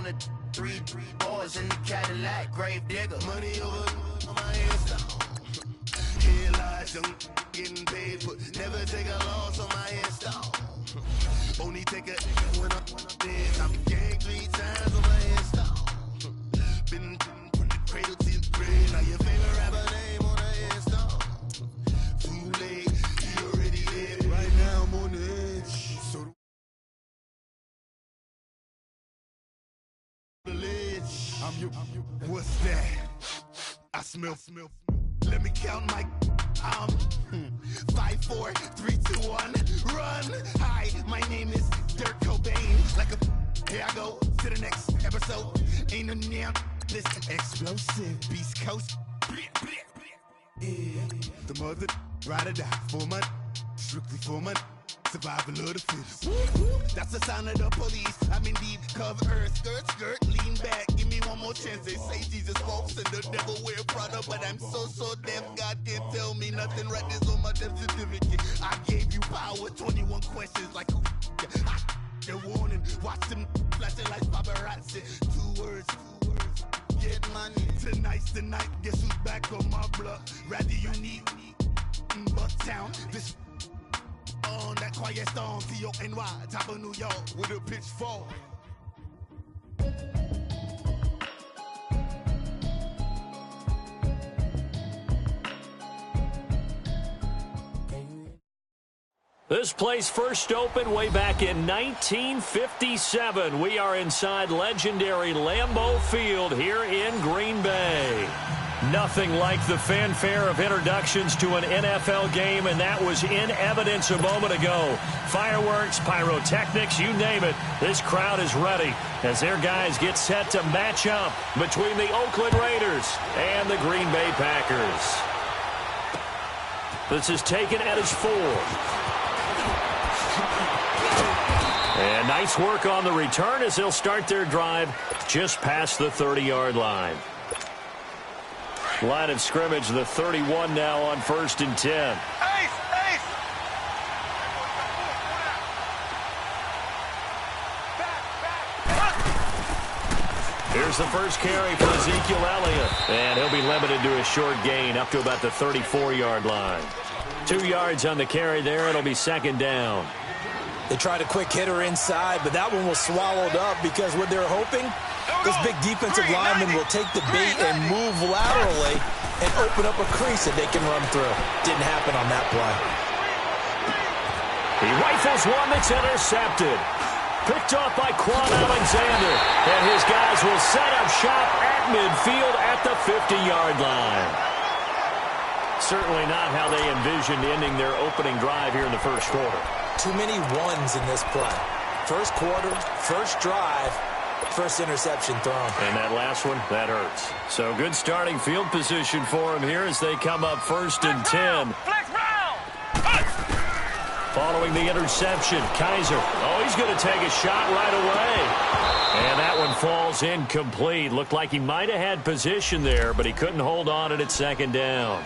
the 3 boys in the Cadillac, grave digger. Money over my headstone. Here lies young getting paid, but never take a loss on my headstone. Only take a when I'm dead. I'm gang 3 times on my headstone. Been from the cradle to the grave. Now your favorite rapper name on the headstone. Too late, he already dead. Right now I'm on the edge. So the ledge. I'm you. What's that? I smell. Let me count my. 5, 4, 3, 2, 1, run. Hi, my name is Dirk Cobain. Like a here I go to the next episode. Ain't no damn this explosive Beast Coast. Yeah. The mother ride or die for my strictly for my survival of the fittest. That's the sound of the police. I'm in deep cover earth, skirt, lean back. Give me one more chance. They say Jesus walks and the devil wear Prada, but I'm so deaf. God can't tell me nothing. Right there's on my death certificate. I gave you power. 21 questions like who? The warning. Watch them flashing like paparazzi. 2 words. Get money. Tonight's the night. Guess who's back on my block? Rather unique. Bucktown. This. On that quiet stone, T-O-N-Y, top of New York, with a pitchfork. This place first opened way back in 1957. We are inside legendary Lambeau Field here in Green Bay. Nothing like the fanfare of introductions to an NFL game, and that was in evidence a moment ago. Fireworks, pyrotechnics, you name it. This crowd is ready as their guys get set to match up between the Oakland Raiders and the Green Bay Packers. This is taken at his 4. And nice work on the return as they'll start their drive just past the 30-yard line. Line of scrimmage, the 31 now on 1st and 10. Here's the first carry for Ezekiel Elliott. And he'll be limited to a short gain up to about the 34-yard line. 2 yards on the carry there. It'll be 2nd down. They tried a quick hitter inside, but that one was swallowed up because what they're hoping, this big defensive lineman will take the bait and move laterally and open up a crease that they can run through. Didn't happen on that play. He rifles one that's intercepted. Picked off by Quan Alexander. And his guys will set up shop at midfield at the 50-yard line. Certainly not how they envisioned ending their opening drive here in the first quarter. Too many ones in this play. First quarter, first drive, first interception thrown. And that last one, that hurts. So good starting field position for him here as they come up 1st and 10. Following the interception, Kaiser. Oh, he's going to take a shot right away. And that one falls incomplete. Looked like he might have had position there, but he couldn't hold on at 2nd down.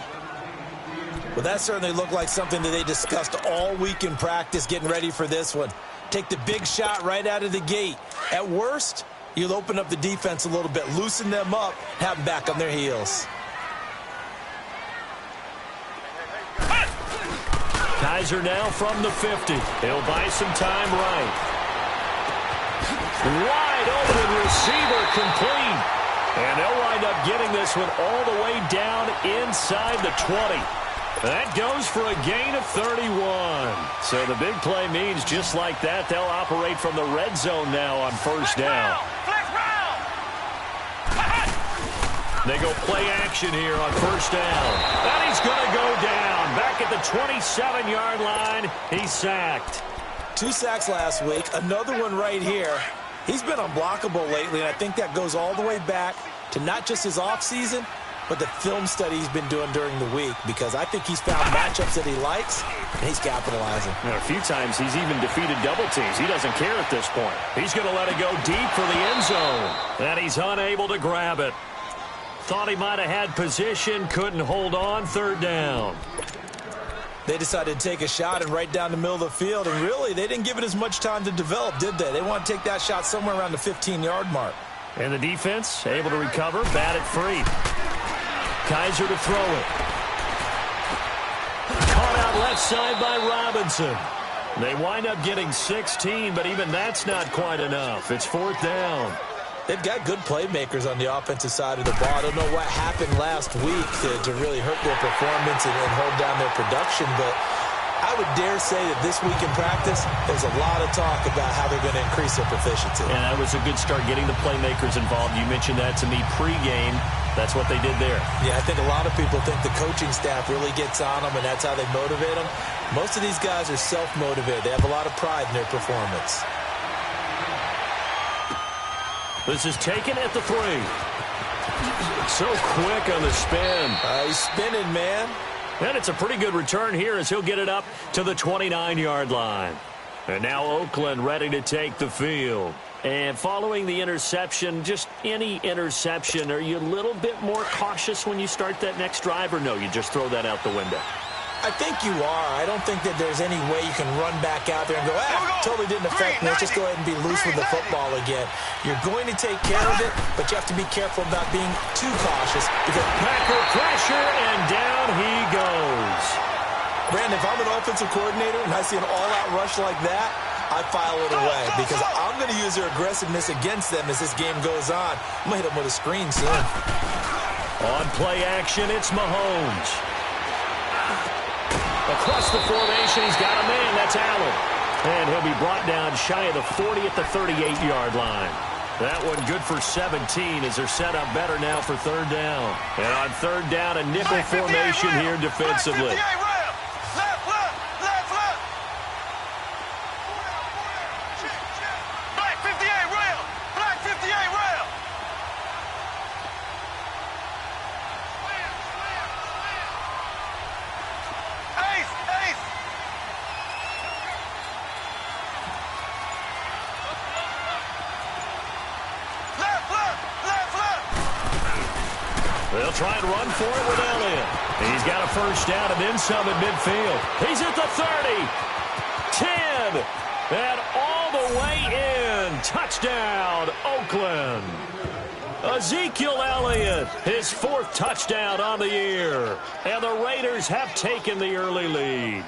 Well, that certainly looked like something that they discussed all week in practice getting ready for this one. Take the big shot right out of the gate. At worst, you'll open up the defense a little bit, loosen them up, have them back on their heels. Kaiser now from the 50. He'll buy some time right. Wide open receiver complete. And they'll wind up getting this one all the way down inside the 20. That goes for a gain of 31. So the big play means just like that, they'll operate from the red zone now on 1st down. They go play action here on 1st down. And he's going to go down. Back at the 27-yard line, he's sacked. 2 sacks last week, another one right here. He's been unblockable lately, and I think that goes all the way back to not just his offseason, but the film study he's been doing during the week, because I think he's found matchups that he likes, and he's capitalizing. And a few times he's even defeated double teams. He doesn't care at this point. He's going to let it go deep for the end zone, and he's unable to grab it. Thought he might have had position, couldn't hold on, 3rd down. They decided to take a shot and right down the middle of the field, and really, they didn't give it as much time to develop, did they? They want to take that shot somewhere around the 15-yard mark. And the defense able to recover, bat it free. Kaiser to throw it. Caught out left side by Robinson. They wind up getting 16, but even that's not quite enough. It's 4th down. They've got good playmakers on the offensive side of the ball. I don't know what happened last week to really hurt their performance and hold down their production, but I would dare say that this week in practice, there's a lot of talk about how they're going to increase their proficiency. And that was a good start, getting the playmakers involved. You mentioned that to me pregame. That's what they did there. Yeah, I think a lot of people think the coaching staff really gets on them, and that's how they motivate them. Most of these guys are self-motivated. They have a lot of pride in their performance. This is taken at the 3. So quick on the spin. He's spinning, man. And it's a pretty good return here as he'll get it up to the 29-yard line. And now Oakland ready to take the field. And following the interception, just any interception, are you a little bit more cautious when you start that next drive, or no, you just throw that out the window? I think you are. I don't think that there's any way you can run back out there and go, totally didn't affect me. Let's just go ahead and be loose with the football again. You're going to take care of it, but you have to be careful about being too cautious. Because Packer pressure, and down he goes. Brandon, if I'm an offensive coordinator and I see an all-out rush like that, I file it away because I'm going to use their aggressiveness against them as this game goes on. I'm going to hit them with a screen soon. On play action, it's Mahomes. Across the formation, he's got a man. That's Allen. And he'll be brought down shy of the 40 at the 38-yard line. That one good for 17 as they're set up better now for 3rd down. And on 3rd down, a nickel formation here defensively. They'll try and run for it with Elliott. He's got a 1st down and then some at midfield. He's at the 30, 10, and all the way in. Touchdown, Oakland. Ezekiel Elliott, his 4th touchdown on the year. And the Raiders have taken the early lead.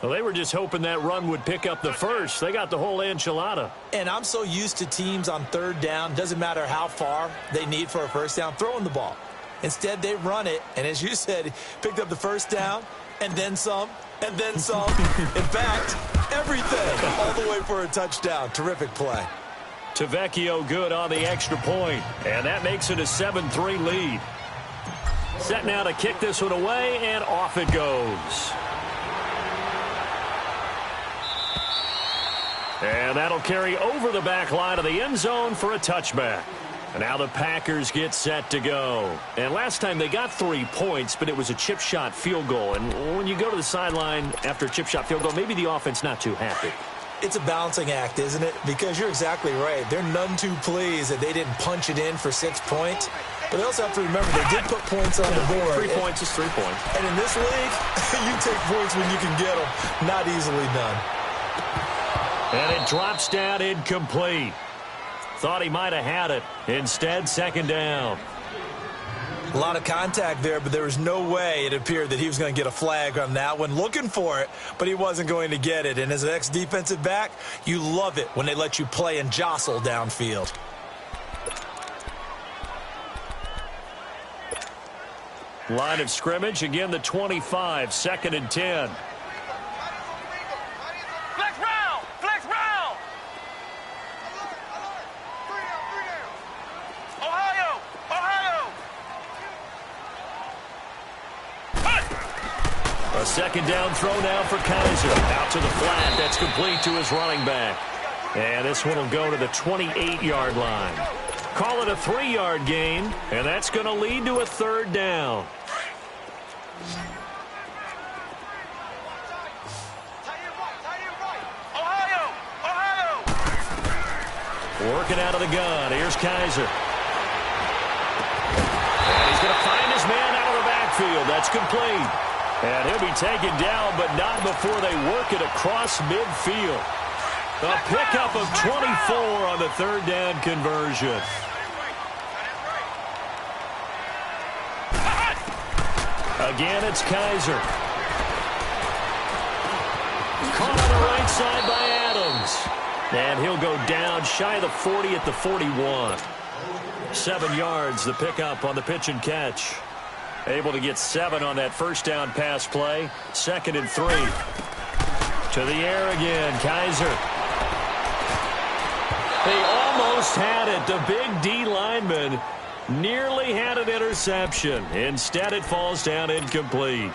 Well, they were just hoping that run would pick up the 1st. They got the whole enchilada. And I'm so used to teams on 3rd down, doesn't matter how far they need for a 1st down, throwing the ball. Instead, they run it, and as you said, picked up the 1st down, and then some, and then some. In fact, everything, all the way for a touchdown. Terrific play. Tavecchio good on the extra point, and that makes it a 7-3 lead. Set now to kick this one away, and off it goes. And that'll carry over the back line of the end zone for a touchback. And now the Packers get set to go. And last time they got 3 points, but it was a chip shot field goal. And when you go to the sideline after a chip shot field goal, maybe the offense not too happy. It's a balancing act, isn't it? Because you're exactly right. They're none too pleased that they didn't punch it in for 6 points. But they also have to remember they did put points on the board. 3 points is 3 points. And in this league, you take points when you can get them. Not easily done. And it drops down incomplete. Thought he might have had it. Instead, 2nd down. A lot of contact there, but there was no way it appeared that he was going to get a flag on that one. Looking for it, but he wasn't going to get it. And as an ex-defensive back, you love it when they let you play and jostle downfield. Line of scrimmage, again the 25, 2nd and 10. A 2nd down throw now for Kaiser. Out to the flat. That's complete to his running back. And this one will go to the 28-yard line. Call it a 3-yard gain, and that's going to lead to a 3rd down. Working out of the gun. Here's Kaiser. And he's going to find his man out of the backfield. That's complete. And he'll be taken down, but not before they work it across midfield. A pickup of 24 on the third down conversion. Again, it's Kaiser. Caught on the right side by Adams. And he'll go down shy of the 40 at the 41. 7 yards, the pickup on the pitch and catch. Able to get 7 on that first down pass play. 2nd and 3. To the air again, Kaiser. They almost had it. The big D lineman nearly had an interception. Instead, it falls down incomplete.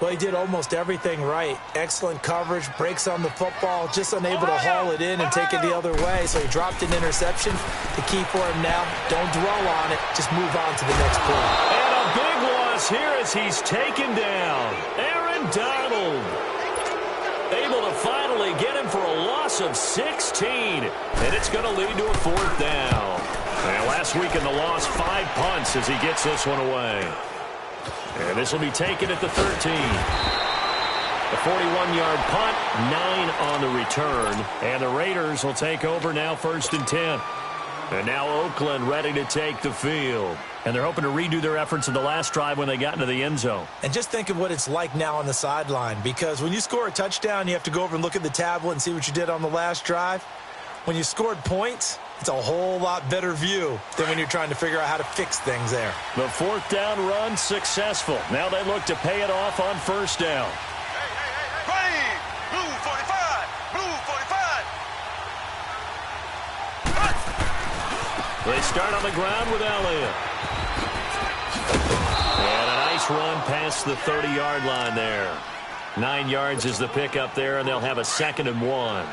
Well, he did almost everything right. Excellent coverage, breaks on the football, just unable to haul it in and take it the other way. So he dropped an interception. The key for him now, don't dwell on it. Just move on to the next play. And a big loss here as he's taken down. Aaron Donald able to finally get him for a loss of 16. And it's going to lead to a 4th down. And last week in the loss, 5 punts as he gets this one away. And this will be taken at the 13. A 41-yard punt, 9 on the return. And the Raiders will take over now 1st and 10. And now Oakland ready to take the field. And they're hoping to redo their efforts in the last drive when they got into the end zone. And just think of what it's like now on the sideline. Because when you score a touchdown, you have to go over and look at the tablet and see what you did on the last drive. When you scored points, it's a whole lot better view than when you're trying to figure out how to fix things there. The 4th down run successful. Now they look to pay it off on 1st down. Hey, blue 45, blue 45. They start on the ground with Elliott. And a nice run past the 30-yard line there. 9 yards is the pickup there, and they'll have a 2nd and 1.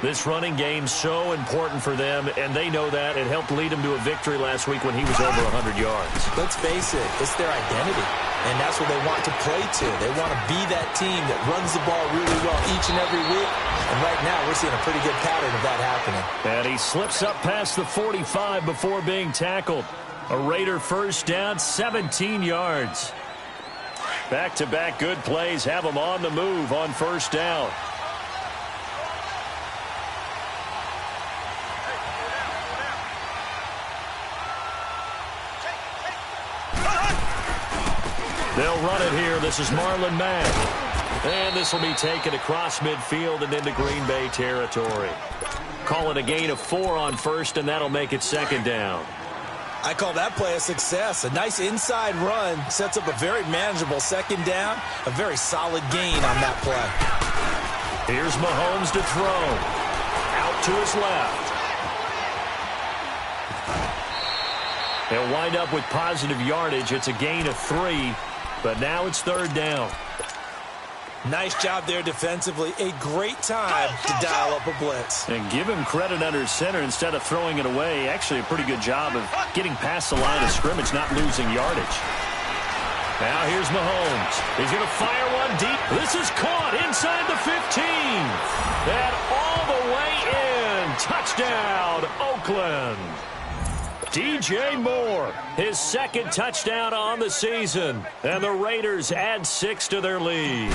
This running game so important for them, and they know that. It helped lead them to a victory last week when he was over 100 yards. Let's face it, it's their identity, and that's what they want to play to. They want to be that team that runs the ball really well each and every week, and right now we're seeing a pretty good pattern of that happening. And he slips up past the 45 before being tackled. A Raider 1st down, 17 yards. Back-to-back good plays have them on the move on 1st down. They'll run it here. This is Marlon Mack. And this will be taken across midfield and into Green Bay territory. Call it a gain of 4 on 1st, and that'll make it 2nd down. I call that play a success. A nice inside run sets up a very manageable 2nd down. A very solid gain on that play. Here's Mahomes to throw. Out to his left. They'll wind up with positive yardage. It's a gain of 3. But now it's 3rd down. Nice job there defensively. A great time to dial up a blitz. And give him credit under center instead of throwing it away. Actually a pretty good job of getting past the line of scrimmage, not losing yardage. Now here's Mahomes. He's going to fire one deep. This is caught inside the 15. And all the way in. Touchdown, Oakland. DJ Moore, his 2nd touchdown on the season. And the Raiders add 6 to their lead.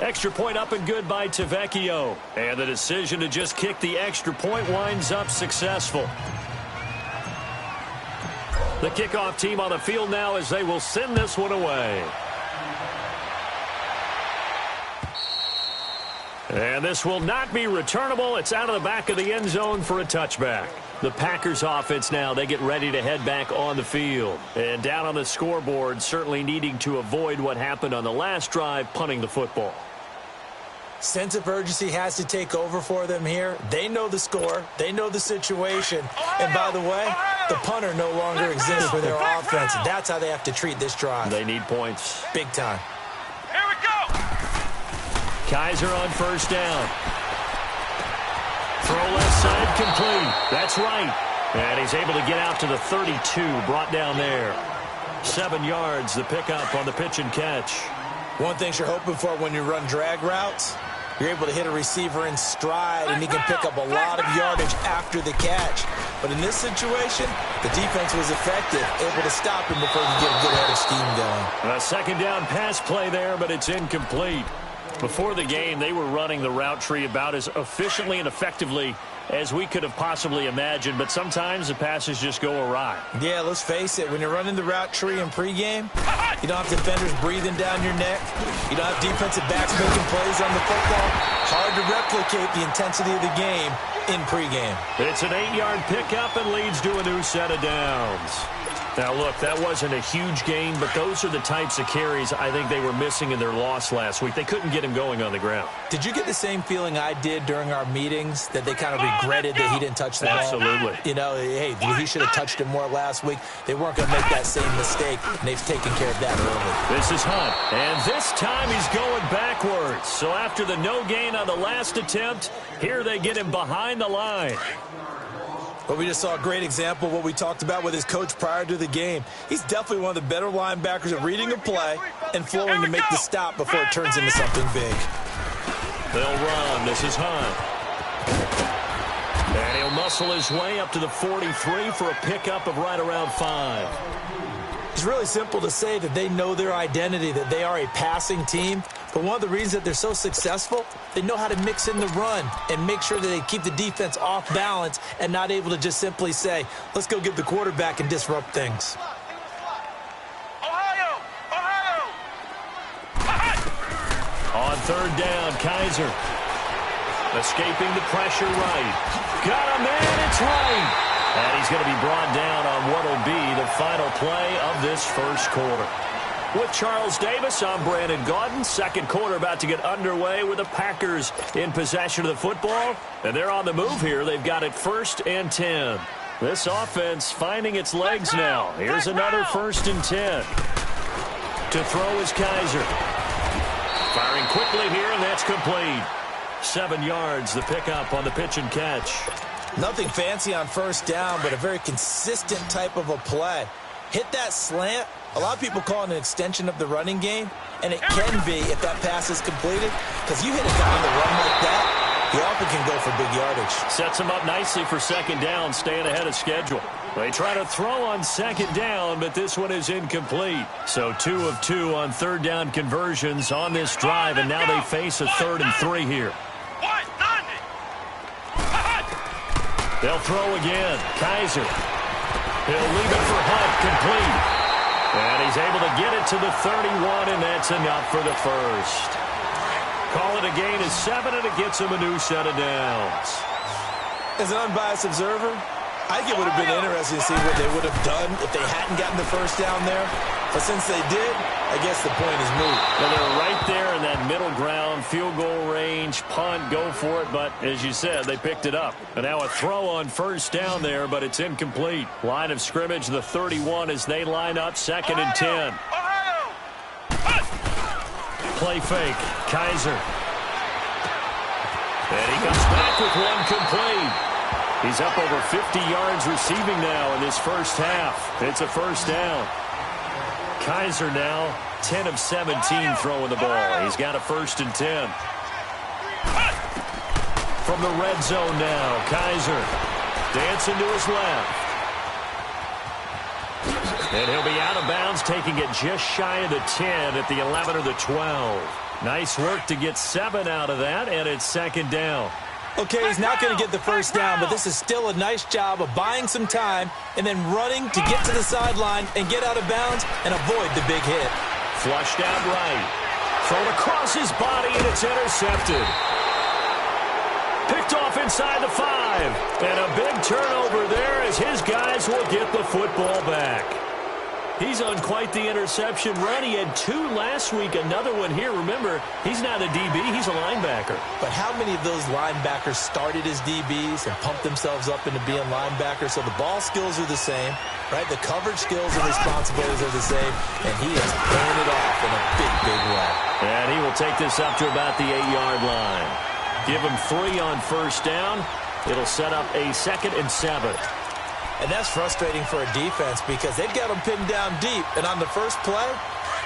Extra point up and good by Tavecchio. And the decision to just kick the extra point winds up successful. The kickoff team on the field now as they will send this one away. And this will not be returnable. It's out of the back of the end zone for a touchback. The Packers offense now, they get ready to head back on the field. And down on the scoreboard, certainly needing to avoid what happened on the last drive, punting the football. Sense of urgency has to take over for them here. They know the score. They know the situation. And by the way, the punter no longer exists for their offense. That's how they have to treat this drive. They need points. Big time. Here we go. Kaiser on 1st down. Throw left side complete. That's right. And he's able to get out to the 32, brought down there. 7 yards, the pickup on the pitch and catch. One thing you're hoping for when you run drag routes, you're able to hit a receiver in stride, and he can pick up a lot of yardage after the catch. But in this situation, the defense was effective, able to stop him before he could get a good head of steam going. A 2nd down pass play there, but it's incomplete. Before the game, they were running the route tree about as efficiently and effectively as we could have possibly imagined, but sometimes the passes just go awry. Yeah, let's face it, when you're running the route tree in pregame, you don't have defenders breathing down your neck. You don't have defensive backs making plays on the football. Hard to replicate the intensity of the game in pregame. It's an 8-yard pickup and leads to a new set of downs. Now, look, that wasn't a huge gain, but those are the types of carries I think they were missing in their loss last week. They couldn't get him going on the ground. Did you get the same feeling I did during our meetings, that they kind of regretted that he didn't touch the ball? Absolutely. You know, hey, he should have touched it more last week. They weren't going to make that same mistake, and they've taken care of that early. This is Hunt, and this time he's going backwards. So after the no gain on the last attempt, here they get him behind the line. But we just saw a great example of what we talked about with his coach prior to the game. He's definitely one of the better linebackers at reading a play and flowing to make the stop before it turns into something big. They'll run. This is Hunt. And he'll muscle his way up to the 43 for a pickup of right around 5. It's really simple to say that they know their identity, that they are a passing team. But one of the reasons that they're so successful, they know how to mix in the run and make sure that they keep the defense off balance and not able to just simply say, let's go get the quarterback and disrupt things. On third down, Kaiser. Escaping the pressure right. Got a man, it's right. And he's going to be brought down on what will be the final play of this first quarter. With Charles Davis, I'm Brandon Gaudin. Second quarter about to get underway with the Packers in possession of the football. And they're on the move here. They've got it 1st and 10. This offense finding its legs now. Here's another 1st and 10. To throw is Kaiser. Firing quickly here, and that's complete. 7 yards, the pickup on the pitch and catch. Nothing fancy on first down, but a very consistent type of a play. Hit that slant. A lot of people call it an extension of the running game, and it can be if that pass is completed, because you hit a guy on the run like that, he often can go for big yardage. Sets him up nicely for second down, staying ahead of schedule. They try to throw on second down, but this one is incomplete. So 2 of 2 on third down conversions on this drive, and now they face a 3rd and 3 here. They'll throw again. Kaiser. He'll leave it for Hunt, complete. And he's able to get it to the 31, and that's enough for the first. Call it a gain of 7, and it gets him a new set of downs. As an unbiased observer, I think it would have been interesting to see what they would have done if they hadn't gotten the first down there. But since they did, I guess the point is moot. Well, they're right there in that middle ground, field goal range, punt, go for it. But as you said, they picked it up. And now a throw on first down there, but it's incomplete. Line of scrimmage, the 31 as they line up 2nd and 10. Play fake, Kaiser. And he comes back with one complete. He's up over 50 yards receiving now in this first half. It's a first down. Kaiser now 10 of 17 throwing the ball. He's got a 1st and 10. From the red zone now, Kaiser dancing to his left. And he'll be out of bounds, taking it just shy of the 10 at the 11 or the 12. Nice work to get 7 out of that, and it's 2nd down. Okay, he's not going to get the first down, but this is still a nice job of buying some time and then running to get to the sideline and get out of bounds and avoid the big hit. Flushed out right. Thrown across his body, and it's intercepted. Picked off inside the 5. And a big turnover there as his guys will get the football back. He's on quite the interception run. He had 2 last week, another one here. Remember, he's not a DB, he's a linebacker. But how many of those linebackers started as DBs and pumped themselves up into being linebackers? So the ball skills are the same, right? The coverage skills and responsibilities are the same, and he is pulling it off in a big, big way. And he will take this up to about the 8-yard line. Give him 3 on first down. It'll set up a 2nd and 7. And that's frustrating for a defense because they've got them pinned down deep. And on the first play,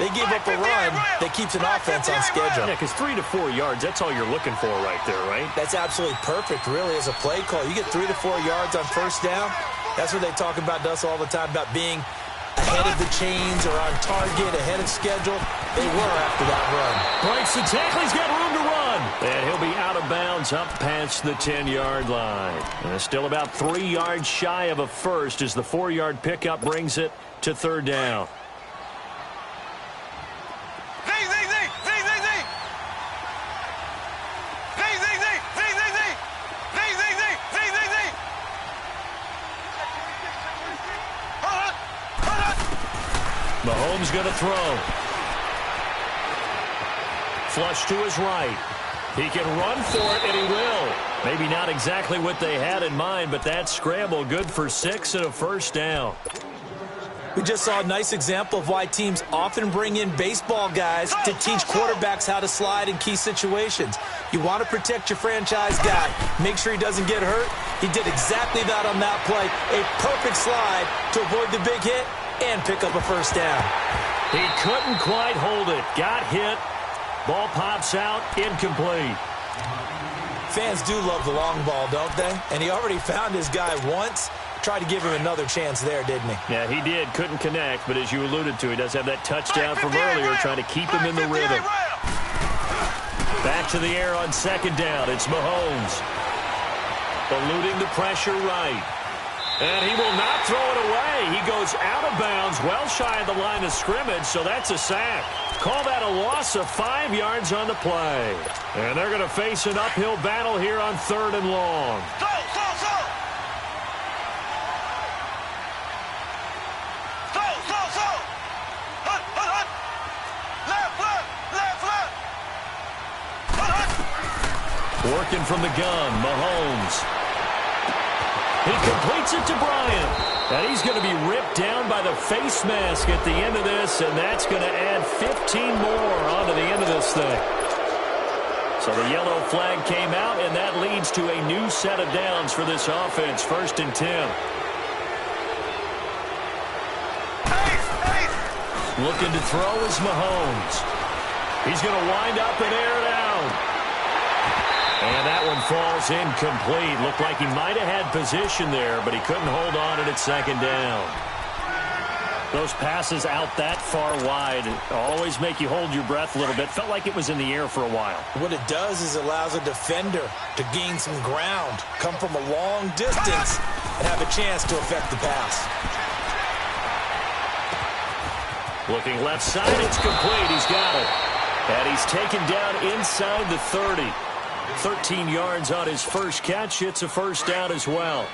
they give up a run that keeps an offense on schedule. Yeah, because 3 to 4 yards, that's all you're looking for right there, right? That's absolutely perfect, really, as a play call. You get 3 to 4 yards on first down. That's what they talk about to us all the time, about being ahead of the chains or on target, ahead of schedule. They were after that run. Breaks the tackle. He's got room And he'll be out of bounds up past the 10-yard line. And still about 3 yards shy of a first as the 4-yard pickup brings it to third down. Mahomes going to throw. Flush to his right. He can run for it, and he will. Maybe not exactly what they had in mind, but that scramble good for 6 and a first down. We just saw a nice example of why teams often bring in baseball guys to teach quarterbacks how to slide in key situations. You want to protect your franchise guy. Make sure he doesn't get hurt. He did exactly that on that play. A perfect slide to avoid the big hit and pick up a first down. He couldn't quite hold it. Got hit. Ball pops out, incomplete. Fans do love the long ball, don't they? And he already found his guy once. Tried to give him another chance there, didn't he? Yeah, he did. Couldn't connect, but as you alluded to, he does have that touchdown from earlier, trying to keep him in the rhythm. Back to the air on second down. It's Mahomes. Eluding the pressure right. And he will not throw it away. He goes out of bounds, well shy of the line of scrimmage, so that's a sack. Call that a loss of 5 yards on the play. And they're going to face an uphill battle here on third and long. Go! Working from the gun, Mahomes. He completes it to Bryant. And he's going to be ripped down by the face mask at the end of this, and that's going to add 15 more onto the end of this thing. So the yellow flag came out, and that leads to a new set of downs for this offense. 1st and 10. Looking to throw is Mahomes. He's going to wind up and air it out. And that one falls incomplete. Looked like he might have had position there, but he couldn't hold on it at second down. Those passes out that far wide always make you hold your breath a little bit. Felt like it was in the air for a while. What it does is it allows a defender to gain some ground, come from a long distance, and have a chance to affect the pass. Looking left side, it's complete. He's got it. And he's taken down inside the 30. 13 yards on his first catch. It's a first down as well.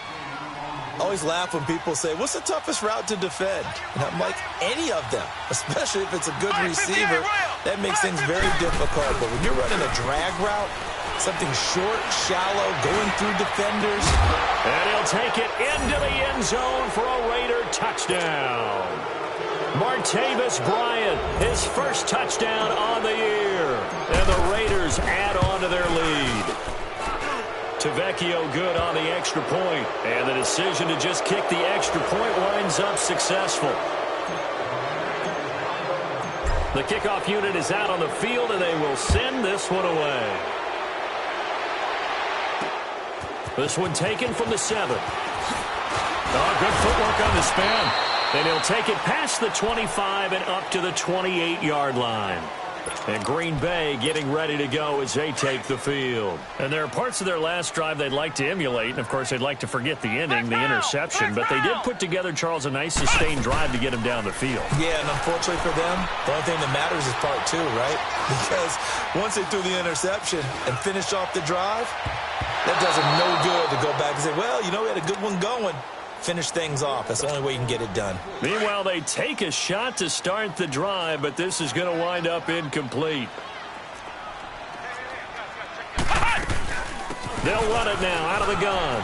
I always laugh when people say, what's the toughest route to defend? And I'm like, any of them, especially if it's a good receiver. That makes things very difficult. But when you're running a drag route, something short, shallow, going through defenders. And he'll take it into the end zone for a Raider touchdown. Martavis Bryant, his first touchdown on the year. And the Raiders add on to their lead. Tavecchio good on the extra point. And the decision to just kick the extra point winds up successful. The kickoff unit is out on the field, and they will send this one away. This one taken from the 7. Oh, good footwork on the spin. And he'll take it past the 25 and up to the 28-yard line. And Green Bay getting ready to go as they take the field. And there are parts of their last drive they'd like to emulate. And, of course, they'd like to forget the ending, the interception. But they did put together, Charles, a nice sustained drive to get him down the field. Yeah, and unfortunately for them, the only thing that matters is part 2, right? Because once they threw the interception and finished off the drive, that does them no good to go back and say, well, you know, we had a good one going. Finish things off. That's the only way you can get it done. Meanwhile, they take a shot to start the drive, but this is going to wind up incomplete. They'll run it now out of the gun.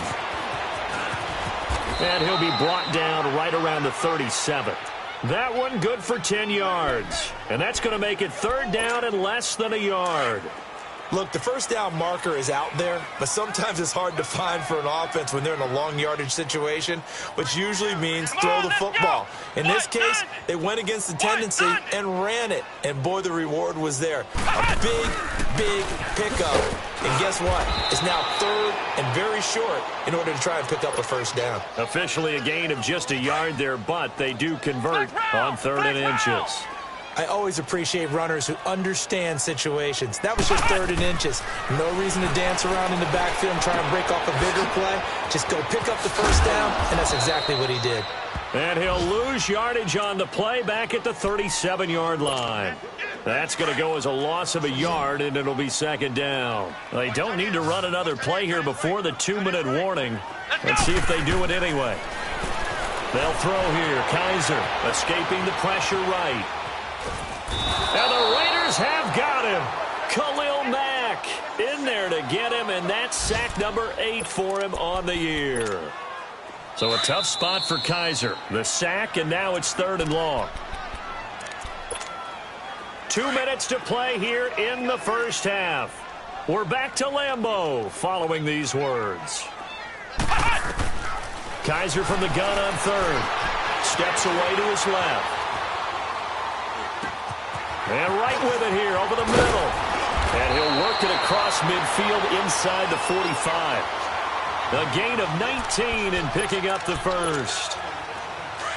And he'll be brought down right around the 37. That one good for 10 yards. And that's going to make it third down and less than a yard. Look, the first down marker is out there, but sometimes it's hard to find for an offense when they're in a long yardage situation, which usually means throw the football. In this case, they went against the tendency and ran it, and boy, the reward was there. A big, big pickup. And guess what? It's now third and very short in order to try and pick up a first down. Officially a gain of just a yard there, but they do convert on 3rd and inches. I always appreciate runners who understand situations. That was just 3rd and inches. No reason to dance around in the backfield and try to break off a bigger play. Just go pick up the first down, and that's exactly what he did. And he'll lose yardage on the play back at the 37-yard line. That's going to go as a loss of a yard, and it'll be 2nd down. They don't need to run another play here before the 2-minute warning. Let's see if they do it anyway. They'll throw here. Kaiser escaping the pressure right. And the Raiders have got him. Khalil Mack in there to get him, and that's sack number 8 for him on the year. So a tough spot for Kaiser. The sack, and now it's 3rd and long. 2 minutes to play here in the first half. We're back to Lambeau following these words. Kaiser from the gun on 3rd. Steps away to his left. And right with it here over the middle. And he'll work it across midfield inside the 45. A gain of 19 and picking up the first.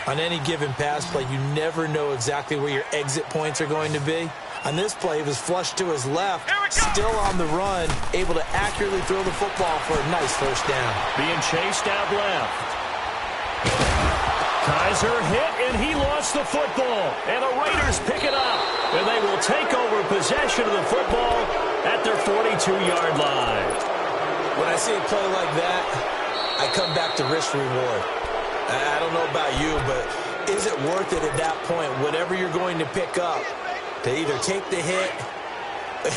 On any given pass play, you never know exactly where your exit points are going to be. On this play, he was flushed to his left, still on the run, able to accurately throw the football for a nice first down. Being chased out left. Kaiser hit, and he lost the football. And the Raiders pick it up. And they will take over possession of the football at their 42-yard line. When I see a play like that, I come back to risk-reward. I don't know about you, but is it worth it at that point, whatever you're going to pick up, to either take the hit,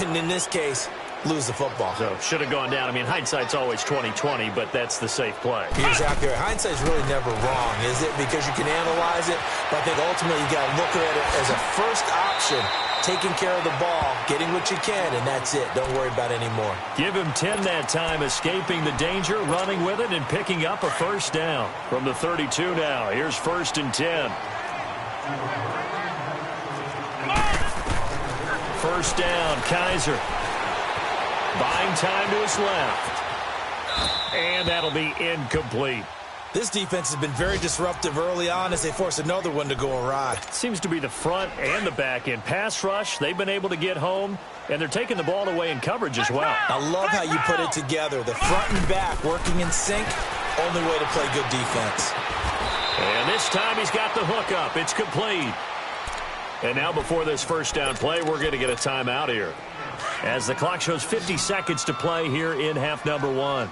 and in this case, lose the football? So, should have gone down. I mean, hindsight's always 20/20, but that's the safe play. Exactly right. Hindsight's really never wrong, is it? Because you can analyze it, but I think ultimately you got to look at it as a first option, taking care of the ball, getting what you can, and that's it. Don't worry about it anymore. Give him 10 that time, escaping the danger, running with it, and picking up a first down. From the 32 now, here's 1st and 10. First down, Kaiser. Buying time to his left. And that'll be incomplete. This defense has been very disruptive early on as they force another one to go awry. Seems to be the front and the back end. Pass rush, they've been able to get home, and they're taking the ball away in coverage as well. I love how you put it together. The front and back working in sync, only way to play good defense. And this time he's got the hook up. It's complete. And now before this first down play, we're going to get a timeout here, as the clock shows 50 seconds to play here in half number 1.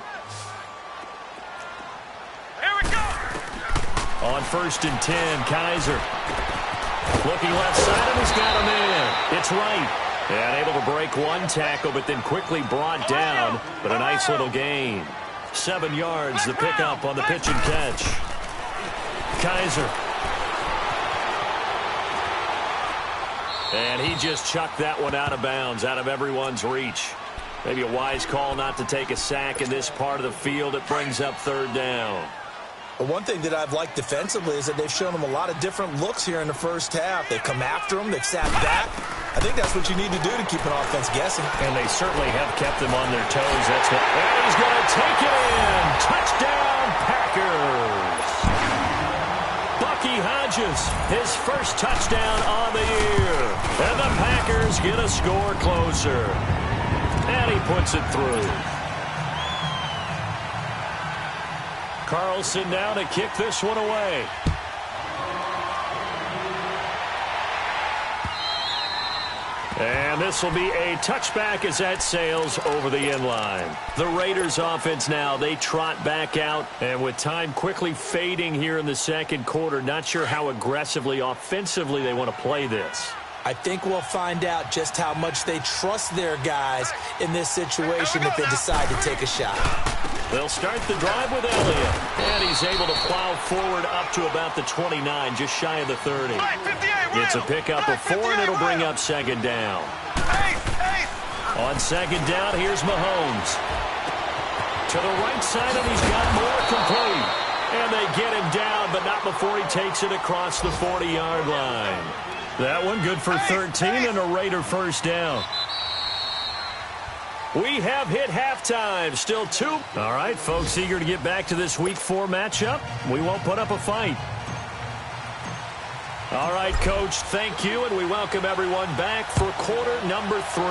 Here we go. On 1st and 10, Kaiser. Looking left side, and he's got him in. It's right. And able to break one tackle, but then quickly brought down. But a nice little gain. 7 yards, the pickup on the pitch and catch. Kaiser. And he just chucked that one out of bounds, out of everyone's reach. Maybe a wise call not to take a sack in this part of the field. It brings up 3rd down. Well, one thing that I've liked defensively is that they've shown them a lot of different looks here in the first half. They've come after them. They've sat back. I think that's what you need to do to keep an offense guessing. And they certainly have kept them on their toes. That's what. And he's going to take it in. Touchdown, Packers. Bucky Hodges, his first touchdown on the year. And the Packers get a score closer. And he puts it through. Carlson now to kick this one away. And this will be a touchback as that sails over the end line. The Raiders offense now, they trot back out. And with time quickly fading here in the second quarter, not sure how aggressively, offensively they want to play this. I think we'll find out just how much they trust their guys in this situation if they decide to take a shot. They'll start the drive with Elliott. And he's able to plow forward up to about the 29, just shy of the 30. It's a pickup of 4, and it'll bring up 2nd down. On 2nd down, here's Mahomes. To the right side, and he's got more complete. And they get him down, but not before he takes it across the 40-yard line. That one good for 13 and a Raider first down. We have hit halftime. Still 2. All right, folks, eager to get back to this Week 4 matchup. We won't put up a fight. All right, Coach, thank you, and we welcome everyone back for quarter number 3.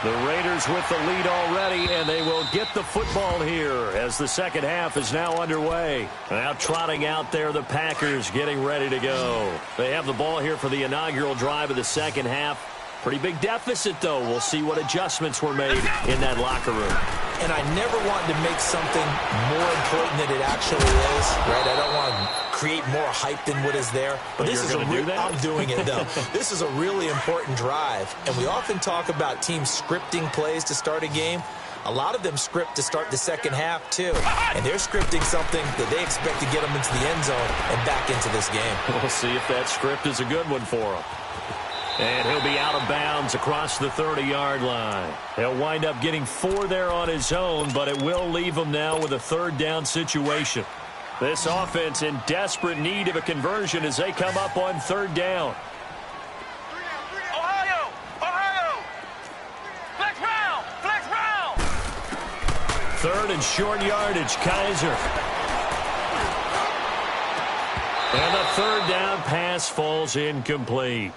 The Raiders with the lead already, and they will get the football here as the second half is now underway. Now trotting out there, the Packers getting ready to go. They have the ball here for the inaugural drive of the second half. Pretty big deficit, though. We'll see what adjustments were made in that locker room. And I never want to make something more important than it actually is, right? I don't want to create more hype than what is there. But this is I'm doing it, though. This is a really important drive. And we often talk about teams scripting plays to start a game. A lot of them script to start the second half, too. And they're scripting something that they expect to get them into the end zone and back into this game. We'll see if that script is a good one for them. And he'll be out of bounds across the 30-yard line. He'll wind up getting 4 there on his own, but it will leave him now with a third down situation. This offense in desperate need of a conversion as they come up on third down. Ohio! Ohio! Flex round! Flex round! Third and short yardage, Kaiser. And the third down pass falls incomplete.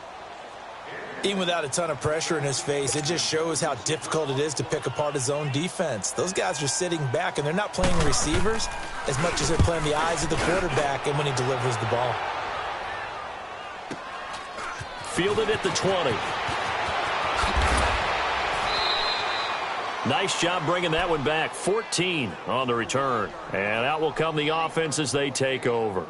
Even without a ton of pressure in his face, it just shows how difficult it is to pick apart his own defense. Those guys are sitting back, and they're not playing receivers as much as they're playing the eyes of the quarterback and when he delivers the ball. Fielded at the 20. Nice job bringing that one back. 14 on the return. And out will come the offense as they take over.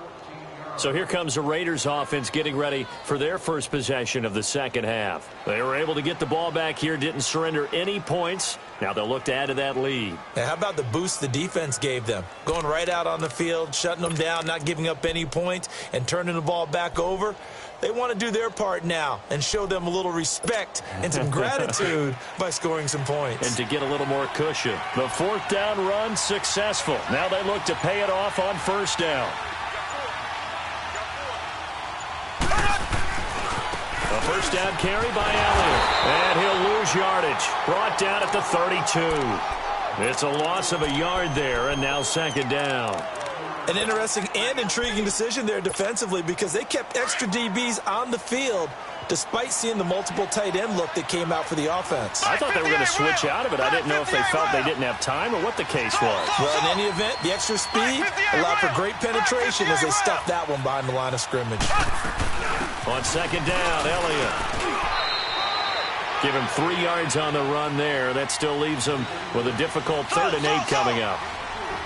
So here comes the Raiders offense getting ready for their first possession of the second half. They were able to get the ball back here, didn't surrender any points. Now they'll look to add to that lead. Now, how about the boost the defense gave them? Going right out on the field, shutting them down, not giving up any points, and turning the ball back over. They want to do their part now and show them a little respect and some gratitude by scoring some points. And to get a little more cushion. The fourth down run successful. Now they look to pay it off on first down. A first down carry by Elliott. And he'll lose yardage. Brought down at the 32. It's a loss of a yard there, and now second down. An interesting and intriguing decision there defensively because they kept extra DBs on the field despite seeing the multiple tight end look that came out for the offense. I thought they were going to switch out of it. I didn't know if they felt they didn't have time or what the case was. Well, in any event, the extra speed allowed for great penetration as they stuffed that one behind the line of scrimmage. On second down, Elliott. Give him 3 yards on the run there. That still leaves him with a difficult 3rd and 8 coming up.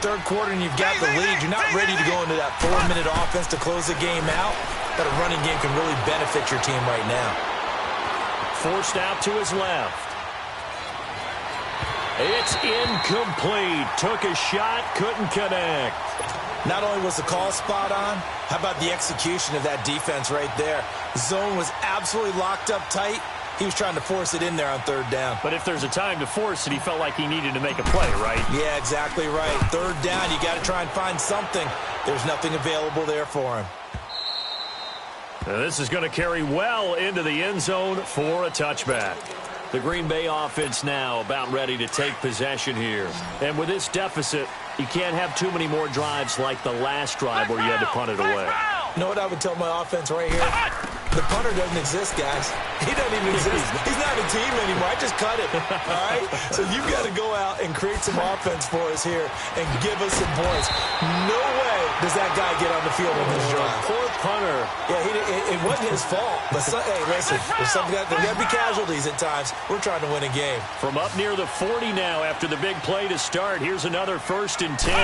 Third quarter and you've got the lead. You're not ready to go into that 4-minute offense to close the game out, but a running game can really benefit your team right now. Forced out to his left. It's incomplete. Took a shot, couldn't connect. Not only was the call spot on, how about the execution of that defense right there? Zone was absolutely locked up tight. He was trying to force it in there on third down. But if there's a time to force it, he felt like he needed to make a play, right? Yeah, exactly right. Third down, you got to try and find something. There's nothing available there for him. Now this is going to carry well into the end zone for a touchback. The Green Bay offense now about ready to take possession here. And with this deficit, you can't have too many more drives like the last drive where you had to punt it away. You know what I would tell my offense right here? The punter doesn't exist, guys. He doesn't even exist. He's not a team anymore. I just cut it, all right? So you've got to go out and create some offense for us here and give us some points. No way does that guy get on the field on this drive. Poor punter. Yeah, it wasn't his fault. But, hey, listen, there's got to be casualties at times. We're trying to win a game. From up near the 40 now after the big play to start, here's another 1st and 10.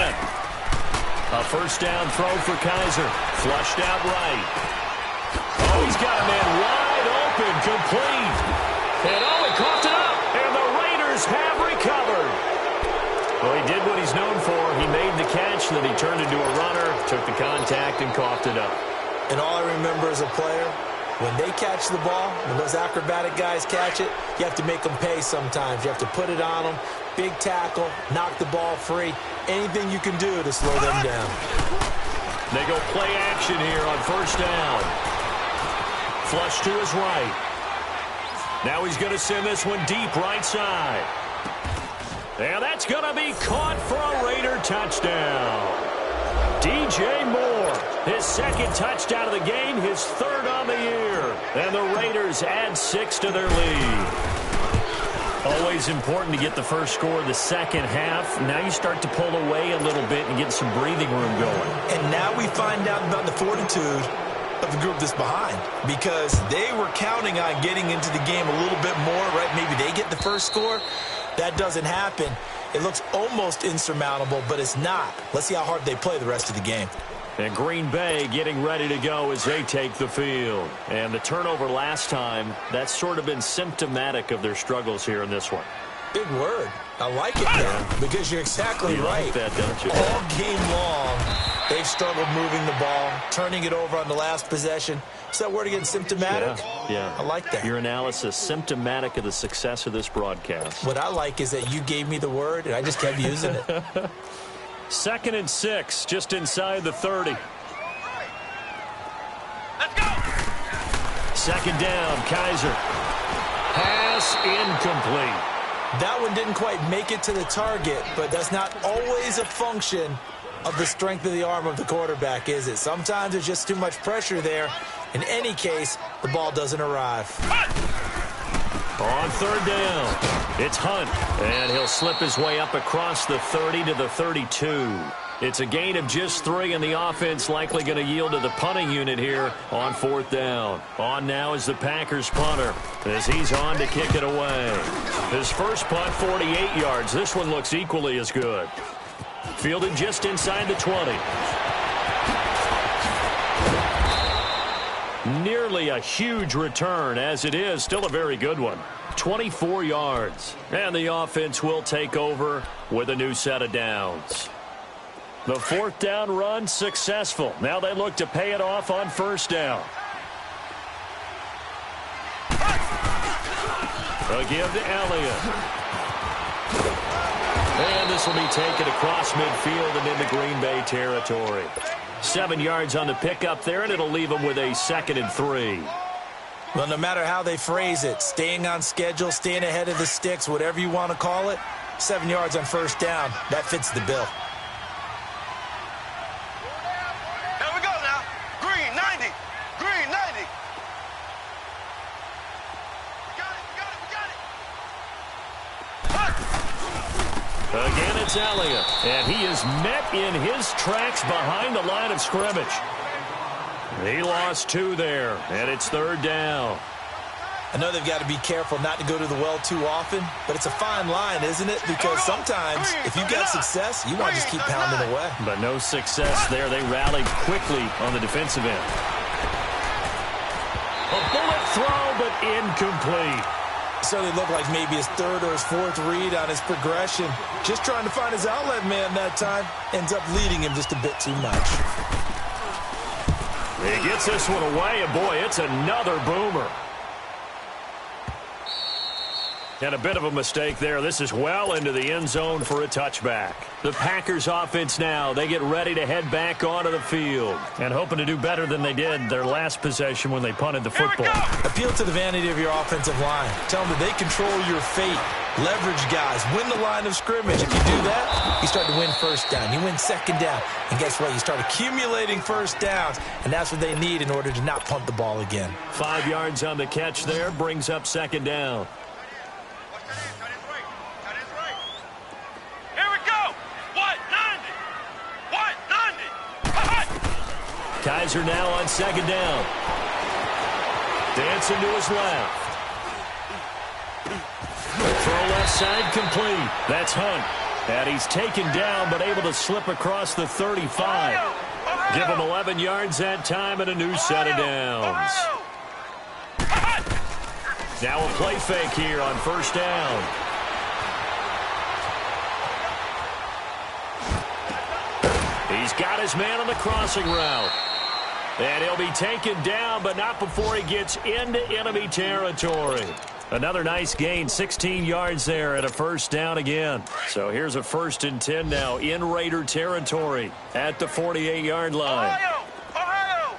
A first down throw for Kaiser. Flushed out right. Oh, he's got a man wide open, complete. And he coughed it up, and the Raiders have recovered. Well, he did what he's known for. He made the catch, then he turned into a runner, took the contact, and coughed it up. And all I remember as a player, when they catch the ball, when those acrobatic guys catch it, you have to make them pay sometimes. You have to put it on them, big tackle, knock the ball free, anything you can do to slow them down. They go play action here on first down. Flush to his right. Now he's going to send this one deep right side. And that's going to be caught for a Raider touchdown. DJ Moore. His second touchdown of the game, his third on the year. And the Raiders add 6 to their lead. Always important to get the first score of the second half. Now you start to pull away a little bit and get some breathing room going. And now we find out about the fortitude of the group that's behind, because they were counting on getting into the game a little bit more, right? Maybe they get the first score. That doesn't happen. It looks almost insurmountable, but it's not. Let's see how hard they play the rest of the game. And Green Bay getting ready to go as they take the field. And the turnover last time, that's sort of been symptomatic of their struggles here in this one. Big word. I like it, man, because you're exactly right. Like that, don't you? All game long, they've struggled moving the ball, turning it over on the last possession. Is that word again, symptomatic? Yeah. I like that. Your analysis, symptomatic of the success of this broadcast. What I like is that you gave me the word, and I just kept using it. 2nd and 6, just inside the 30. Let's go. 2nd down, Kaiser. Pass incomplete. That one didn't quite make it to the target, but that's not always a function of the strength of the arm of the quarterback, is it? Sometimes there's just too much pressure there. In any case, the ball doesn't arrive. On 3rd down, it's Hunt, and he'll slip his way up across the 30 to the 32. It's a gain of just 3, and the offense likely going to yield to the punting unit here on 4th down. On now is the Packers punter as he's on to kick it away. His first punt, 48 yards. This one looks equally as good. Fielded just inside the 20. Nearly a huge return, as it is still a very good one. 24 yards. And the offense will take over with a new set of downs. The 4th down run successful. Now they look to pay it off on 1st down. A give to Elliott. And this will be taken across midfield and into Green Bay territory. 7 yards on the pickup there, and it'll leave them with a 2nd and 3. Well, no matter how they phrase it, staying on schedule, staying ahead of the sticks, whatever you want to call it, 7 yards on 1st down, that fits the bill. Here we go now. Green 90. Green 90. We got it. Again, it's Elliott, and he is met in his tracks behind the line of scrimmage. He lost 2 there, and it's 3rd down. I know they've got to be careful not to go to the well too often, but it's a fine line, isn't it? Because sometimes, if you've got success, you want to just keep pounding away. But no success there. They rallied quickly on the defensive end. A bullet throw, but incomplete. Certainly looked like maybe his 3rd or his 4th read on his progression. Just trying to find his outlet man that time. Ends up leading him just a bit too much. He gets this one away, and boy, it's another boomer. And a bit of a mistake there. This is well into the end zone for a touchback. The Packers offense now, they get ready to head back onto the field and hoping to do better than they did their last possession when they punted the football. Appeal to the vanity of your offensive line. Tell them that they control your fate. Leverage guys. Win the line of scrimmage. If you do that, you start to win 1st down. You win 2nd down. And guess what? You start accumulating 1st downs, and that's what they need in order to not punt the ball again. 5 yards on the catch there, brings up 2nd down. Kaiser now on 2nd down. Dancing to his left. Throw left side complete. That's Hunt. And he's taken down but able to slip across the 35. Give him 11 yards that time and a new set of downs. Now a play fake here on 1st down. He's got his man on the crossing route. And he'll be taken down, but not before he gets into enemy territory. Another nice gain, 16 yards there and a 1st down again. So here's a 1st and 10 now in Raider territory at the 48-yard line. Ohio!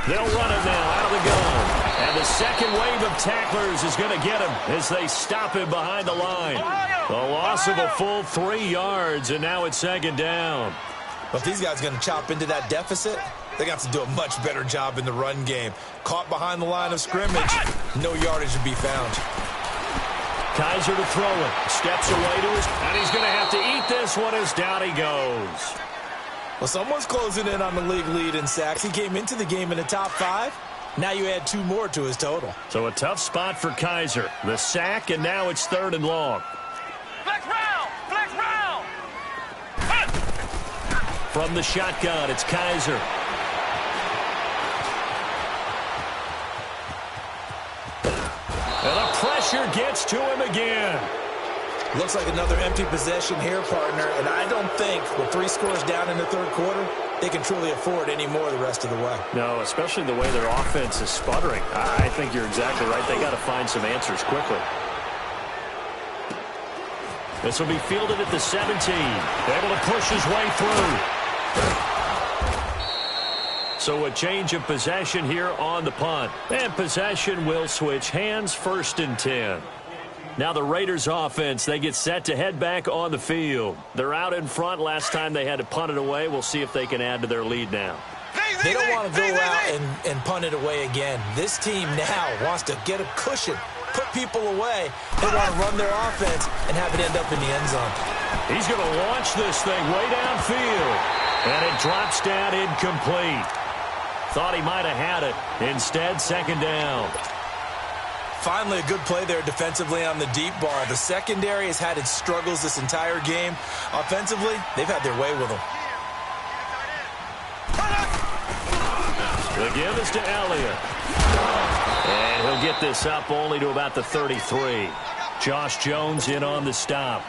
They'll run it now out of the gun. And the second wave of of tacklers is going to get him as they stop him behind the line. A loss of a full 3 yards, and now it's second down. Well, if these guys are going to chop into that deficit, they're going to have to do a much better job in the run game. Caught behind the line of scrimmage, no yardage to be found. Kaiser to throw it. Steps away to his, and he's going to have to eat this one as down he goes. Well, someone's closing in on the league lead in sacks. He came into the game in the top 5. Now you add 2 more to his total. So a tough spot for Kaiser. The sack, and now it's 3rd and long. Flex round! Flex round! From the shotgun, it's Kaiser. And the pressure gets to him again. Looks like another empty possession here, partner. And I don't think with 3 scores down in the 3rd quarter, they can truly afford any more the rest of the way. No, especially the way their offense is sputtering. I think you're exactly right. They got to find some answers quickly. This will be fielded at the 17. Able to push his way through. So a change of possession here on the punt. And possession will switch hands, 1st and 10. Now the Raiders offense, they get set to head back on the field. They're out in front. Last time they had to punt it away. We'll see if they can add to their lead now. They don't want to go out and punt it away again. This team now wants to get a cushion, put people away. They want to run their offense and have it end up in the end zone. He's going to launch this thing way downfield. And it drops down incomplete. Thought he might have had it. Instead, 2nd down. Finally, a good play there defensively on the deep ball. The secondary has had its struggles this entire game. Offensively, they've had their way with them. The give is to Elliott. And he'll get this up only to about the 33. Josh Jones in on the stop.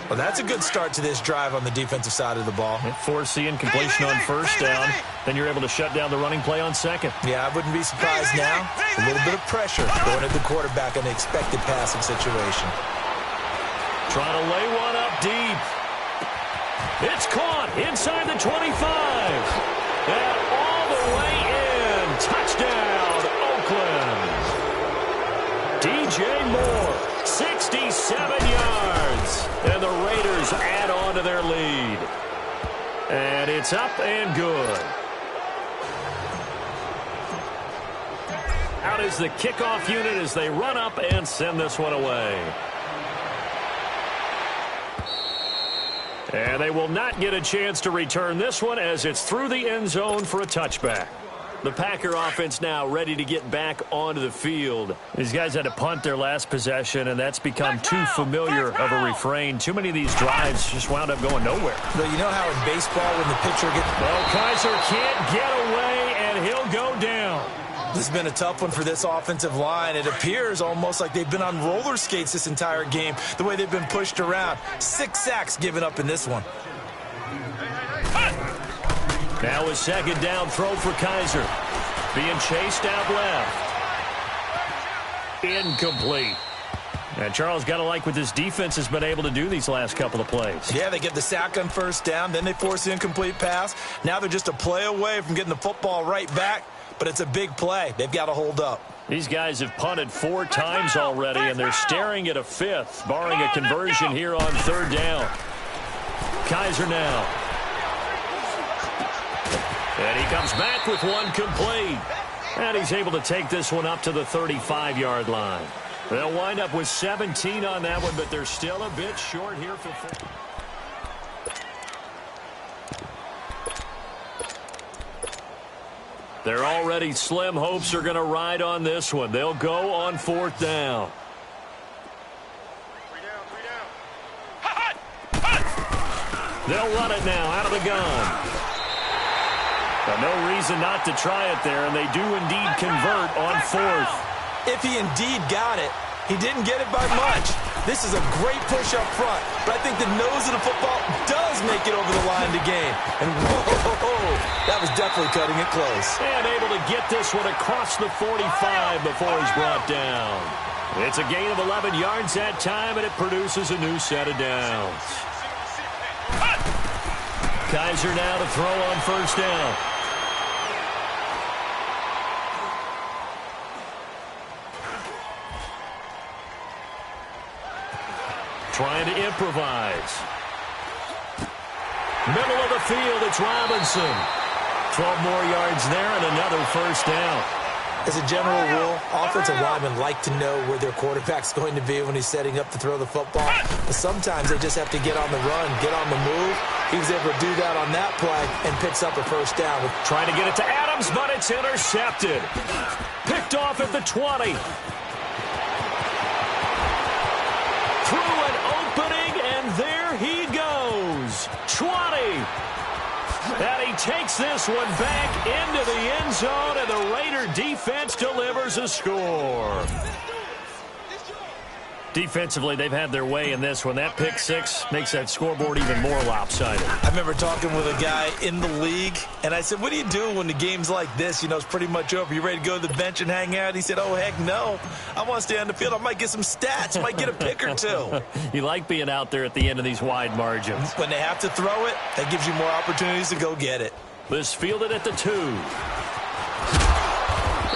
Well, that's a good start to this drive on the defensive side of the ball. Force the incompletion on 1st down. Then you're able to shut down the running play on 2nd. Yeah, I wouldn't be surprised now. A little bit of pressure going at the quarterback in the expected passing situation. Trying to lay one up deep. It's caught inside the 25. And all the way in. Touchdown, Oakland. DJ Moore, 67 yards. And the Raiders add on to their lead. And it's up and good. Out is the kickoff unit as they run up and send this one away. And they will not get a chance to return this one as it's through the end zone for a touchback. The Packer offense now ready to get back onto the field. These guys had to punt their last possession, and that's become too familiar of a refrain. Too many of these drives just wound up going nowhere. Well, you know how in baseball when the pitcher gets... Well, Kaiser can't get away, and he'll go down. This has been a tough one for this offensive line. It appears almost like they've been on roller skates this entire game, the way they've been pushed around. 6 sacks given up in this one. Now a 2nd down throw for Kaiser. Being chased out left. Incomplete. And Charles, got to like what this defense has been able to do these last couple of plays. Yeah, they get the sack on 1st down, then they force the incomplete pass. Now they're just a play away from getting the football right back, but it's a big play. They've got to hold up. These guys have punted 4 times already, and they're staring at a 5th, barring a conversion here on 3rd down. Kaiser now. And he comes back with one complete. And he's able to take this one up to the 35-yard line. They'll wind up with 17 on that one, but they're still a bit short here for 4. Their already slim hopes are going to ride on this one. They'll go on 4th down. They'll run it now out of the gun. But no reason not to try it there, and they do indeed convert on 4th. If he indeed got it, he didn't get it by much. This is a great push up front, but I think the nose of the football does make it over the line to gain. And whoa, that was definitely cutting it close. And able to get this one across the 45 before he's brought down. It's a gain of 11 yards that time, and it produces a new set of downs. Kaiser now to throw on 1st down. trying to improvise. Middle of the field, it's Robinson. 12 more yards there and another first down. As a general rule, offensive linemen like to know where their quarterback's going to be when he's setting up to throw the football. But sometimes they just have to get on the run, get on the move. He was able to do that on that play and picks up a first down. Trying to get it to Adams, but it's intercepted. Picked off at the 20. Through an opening, and there he goes. 20. And he takes this one back into the end zone, and the Raider defense delivers a score. Defensively, they've had their way in this one. That pick six makes that scoreboard even more lopsided. I remember talking with a guy in the league, and I said, what do you do when the game's like this? You know, it's pretty much over. You ready to go to the bench and hang out? He said, oh, heck no. I want to stay on the field. I might get some stats. Might get a pick or two. You like being out there at the end of these wide margins. When they have to throw it, that gives you more opportunities to go get it. This fielded at the 2.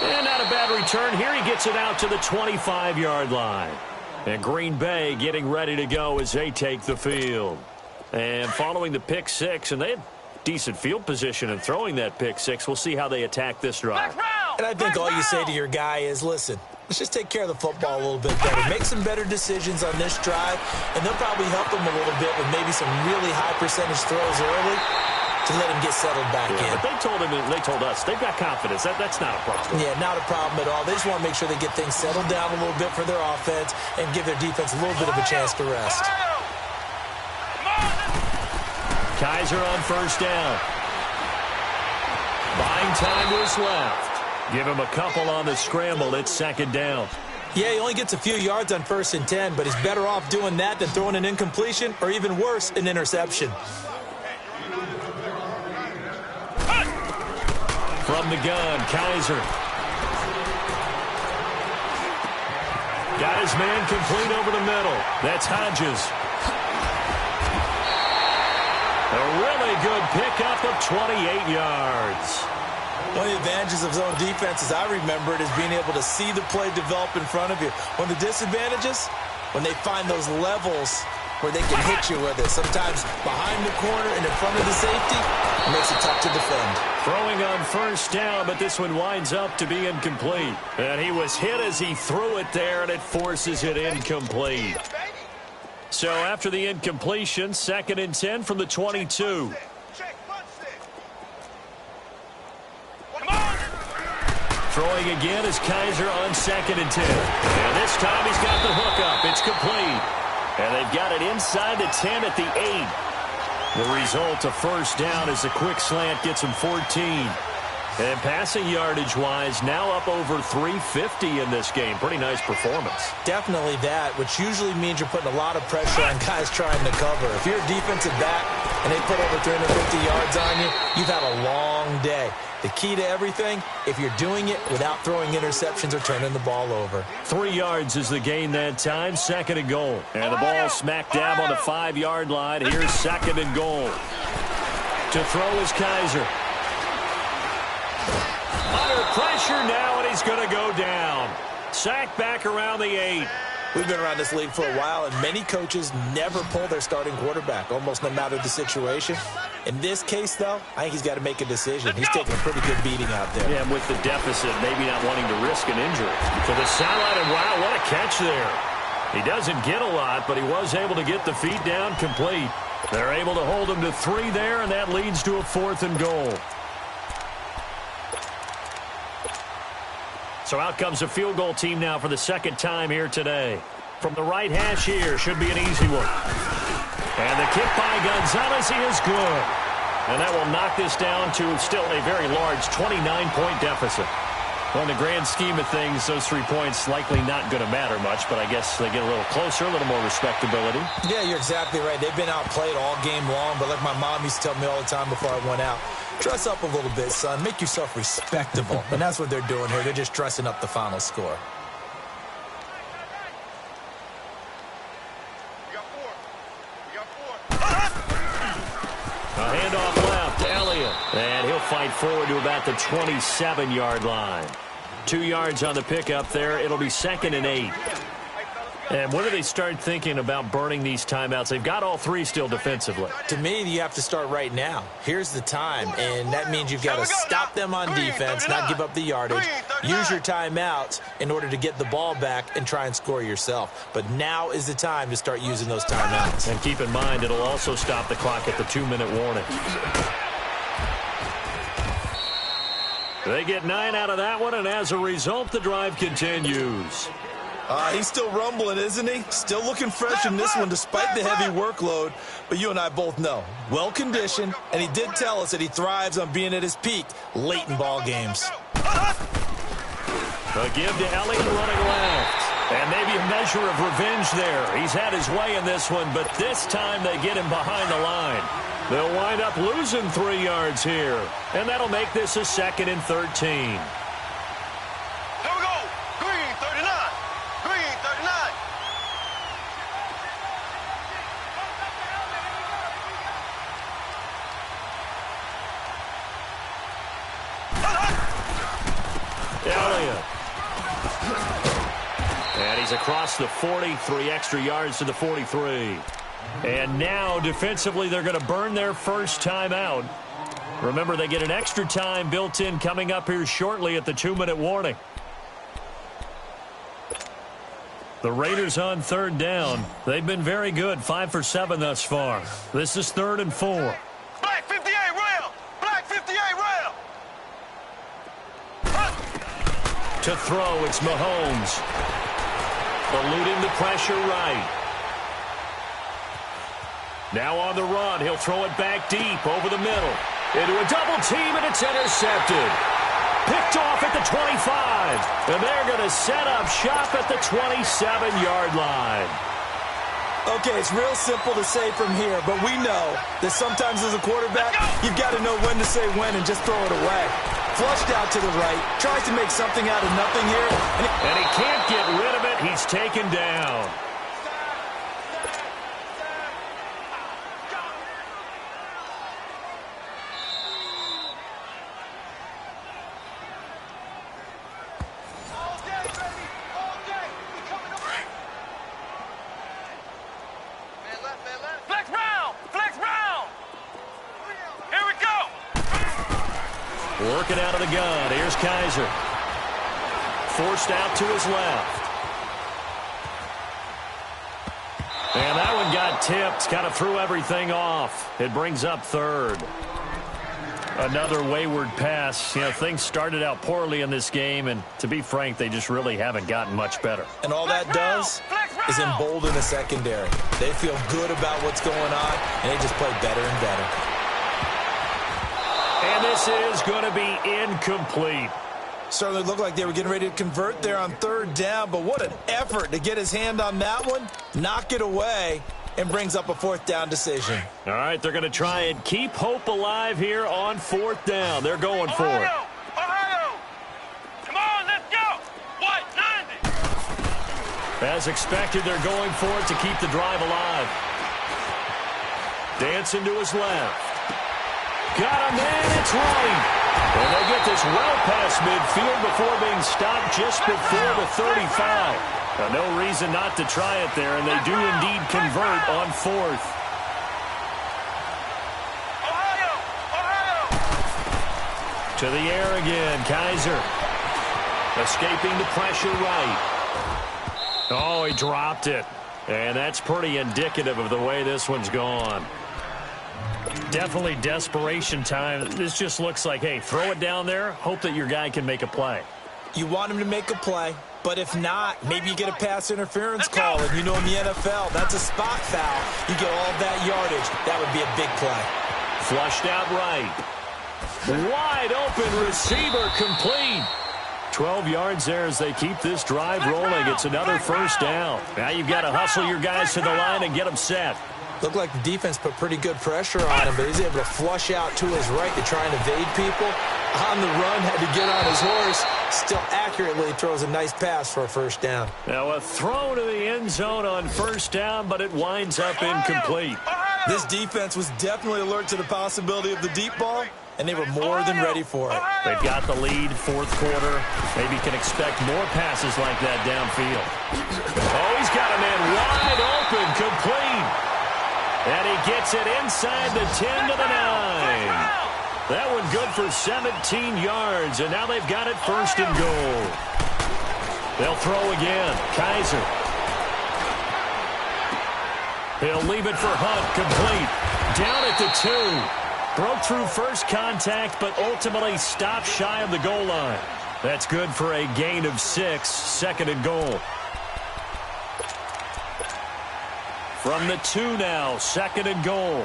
And not a bad return here. He gets it out to the 25-yard line. And Green Bay getting ready to go as they take the field. And following the pick six, and they had decent field position in throwing that pick six. We'll see how they attack this drive. And I think all you say to your guy is, listen, let's just take care of the football a little bit better. Make some better decisions on this drive, and they'll probably help him a little bit with maybe some really high percentage throws early to let him get settled back in. But they told us they've got confidence. That's not a problem. Yeah, not a problem at all. They just want to make sure they get things settled down a little bit for their offense and give their defense a little bit of a chance to rest. Kaiser on first down. Buying time to his left. Give him a couple on the scramble. It's second down. Yeah, he only gets a few yards on 1st and 10, but he's better off doing that than throwing an incompletion or even worse, an interception. From the gun, Kaiser. Got his man complete over the middle. That's Hodges. A really good pickup of 28 yards. One of the advantages of zone defense, as I remember it, is being able to see the play develop in front of you. One of the disadvantages, when they find those levels where they can hit you with it. Sometimes behind the corner and in front of the safety, it makes it tough to defend. Throwing on first down, but this one winds up to be incomplete. And he was hit as he threw it there, and it forces it incomplete. So after the incompletion, 2nd and 10 from the 22. Throwing again is Kaiser on 2nd and 10. And this time he's got the hook up. It's complete. And they've got it inside the 10 at the 8. The result of first down is a quick slant gets him 14. And passing yardage-wise, now up over 350 in this game. Pretty nice performance. Definitely that, which usually means you're putting a lot of pressure on guys trying to cover. If you're a defensive back and they put over 350 yards on you, you've had a long day. The key to everything, if you're doing it without throwing interceptions or turning the ball over. 3 yards is the gain that time, 2nd and goal. And the ball smack dab on the 5-yard line. Here's 2nd and goal. To throw is Kaiser. Under pressure now, and he's going to go down. Sacked back around the 8. We've been around this league for a while, and many coaches never pull their starting quarterback, almost no matter the situation. In this case, though, I think he's got to make a decision. He's taking a pretty good beating out there. Yeah, with the deficit, maybe not wanting to risk an injury. To the sideline, and wow, what a catch there. He doesn't get a lot, but he was able to get the feet down complete. They're able to hold him to 3 there, and that leads to a 4th and goal. So out comes a field goal team now for the 2nd time here today. From the right hash here, should be an easy one. And the kick by Gonzalez is good. And that will knock this down to still a very large 29-point deficit. Well, in the grand scheme of things, those 3 points likely not going to matter much, but I guess they get a little closer, a little more respectability. Yeah, you're exactly right. They've been outplayed all game long, but like my mom used to tell me all the time before I went out, dress up a little bit, son. Make yourself respectable. And that's what they're doing here. They're just dressing up the final score. A handoff left, Elliott. And he'll fight forward to about the 27-yard line. 2 yards on the pickup there. It'll be 2nd and 8. And when do they start thinking about burning these timeouts? They've got all three still defensively. To me, you have to start right now. Here's the time, and that means you've got to stop them on defense, not give up the yardage. Use your timeouts in order to get the ball back and try and score yourself. But now is the time to start using those timeouts. And keep in mind, it'll also stop the clock at the 2-minute warning. They get 9 out of that one, and as a result, the drive continues. He's still rumbling, isn't he? Still looking fresh in this one despite the heavy workload. But you and I both know, well-conditioned, and he did tell us that he thrives on being at his peak late in ball games. A give to Elliott running left. And maybe a measure of revenge there. He's had his way in this one, but this time they get him behind the line. They'll wind up losing 3 yards here. And that'll make this a 2nd and 13. Elliott. And he's across the 40, 3 extra yards to the 43. And now, defensively, they're going to burn their first timeout. Remember, they get an extra time built in coming up here shortly at the 2-minute warning. The Raiders on 3rd down. They've been very good, 5 for 7 thus far. This is 3rd and 4. Black 58 rail! Black 58 rail! To throw, it's Mahomes. Eluding the pressure right. Now on the run, he'll throw it back deep over the middle. Into a double team, and it's intercepted. Picked off at the 25. And they're going to set up shop at the 27-yard line. Okay, it's real simple to say from here, but we know that sometimes as a quarterback, you've got to know when to say when and just throw it away. Flushed out to the right, tries to make something out of nothing here. And he can't get rid of it. He's taken down. Working out of the gun. Here's Kaiser. Forced out to his left. And that one got tipped. Kind of threw everything off. It brings up 3rd. Another wayward pass. You know, things started out poorly in this game, and to be frank, they just really haven't gotten much better. And all that does is embolden the secondary. They feel good about what's going on, and they just play better and better. And this is going to be incomplete. Certainly looked like they were getting ready to convert there on 3rd down, but what an effort to get his hand on that one, knock it away, and brings up a 4th down decision. All right, they're going to try and keep hope alive here on 4th down. They're going for it. Ohio! Come on, let's go! What, 90? As expected, they're going for it to keep the drive alive. Dancing to his left. Got him in, it's right. And they get this well past midfield before being stopped just before the 35. Now, no reason not to try it there, and they do indeed convert on 4th. To the air again, Kaiser. Escaping the pressure right. Oh, he dropped it. And that's pretty indicative of the way this one's gone. Definitely desperation time. This just looks like, hey, throw it down there, hope that your guy can make a play. You want him to make a play, but if not, maybe you get a pass interference call, and you know in the NFL, that's a spot foul. You get all that yardage. That would be a big play. Flushed out right. Wide open receiver complete. 12 yards there as they keep this drive rolling. It's another 1st down. Now you've got to hustle your guys to the line and get them set. Looked like the defense put pretty good pressure on him, but he's able to flush out to his right to try and evade people. On the run, had to get on his horse. Still accurately throws a nice pass for a 1st down. Now a throw to the end zone on 1st down, but it winds up incomplete. This defense was definitely alert to the possibility of the deep ball, and they were more than ready for it. They've got the lead, fourth quarter. Maybe can expect more passes like that downfield. Oh, he's got a man wide open, complete. And he gets it inside the 10 to the 9. That one good for 17 yards, and now they've got it first and goal. They'll throw again. Kaiser. He'll leave it for Hunt, complete. Down at the 2. Broke through first contact, but ultimately stopped shy of the goal line. That's good for a gain of 6, second and goal. From the 2 now, second and goal.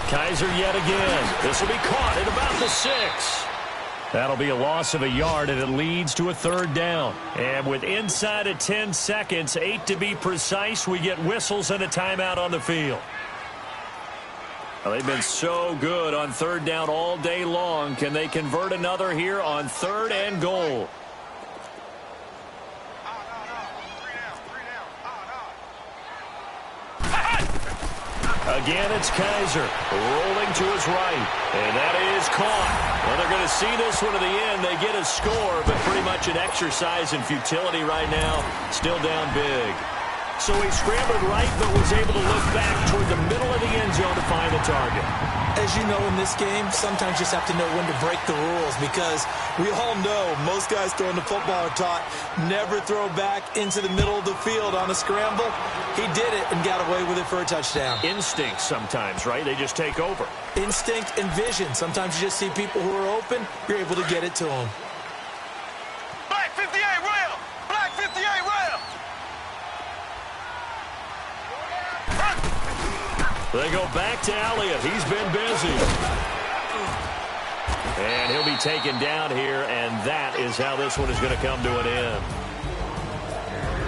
Kaiser yet again. This will be caught at about the 6. That'll be a loss of a yard, and it leads to a third down. And with inside of 10 seconds, 8 to be precise, we get whistles and a timeout on the field. Well, they've been so good on third down all day long. Can they convert another here on third and goal? Again, it's Kaiser rolling to his right, and that is caught. Well, they're going to see this one to the end. They get a score, but pretty much an exercise in futility right now. Still down big. So he scrambled right, but was able to look back toward the middle of the end zone to find the target. As you know, in this game, sometimes you just have to know when to break the rules, because we all know most guys throwing the football are taught never throw back into the middle of the field on a scramble. He did it and got away with it for a touchdown. Instinct sometimes, right? They just take over. Instinct and vision. Sometimes you just see people who are open, you're able to get it to them. Black 58 rail! Black 58 rail! They go back to Elliott. He's been busy. And he'll be taken down here, and that is how this one is going to come to an end.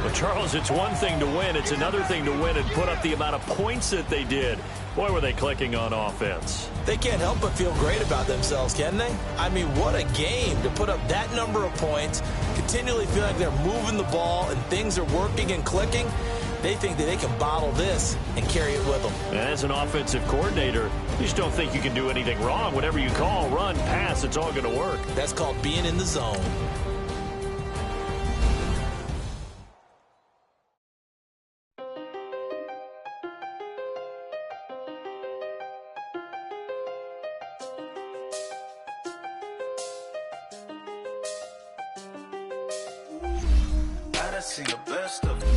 Well, Charles, it's one thing to win. It's another thing to win and put up the amount of points that they did. Boy, were they clicking on offense. They can't help but feel great about themselves, can they? I mean, what a game to put up that number of points, continually feel like they're moving the ball and things are working and clicking. They think that they can bottle this and carry it with them. As an offensive coordinator, you just don't think you can do anything wrong. Whatever you call, run, pass, it's all going to work. That's called being in the zone. I done seen the best of them,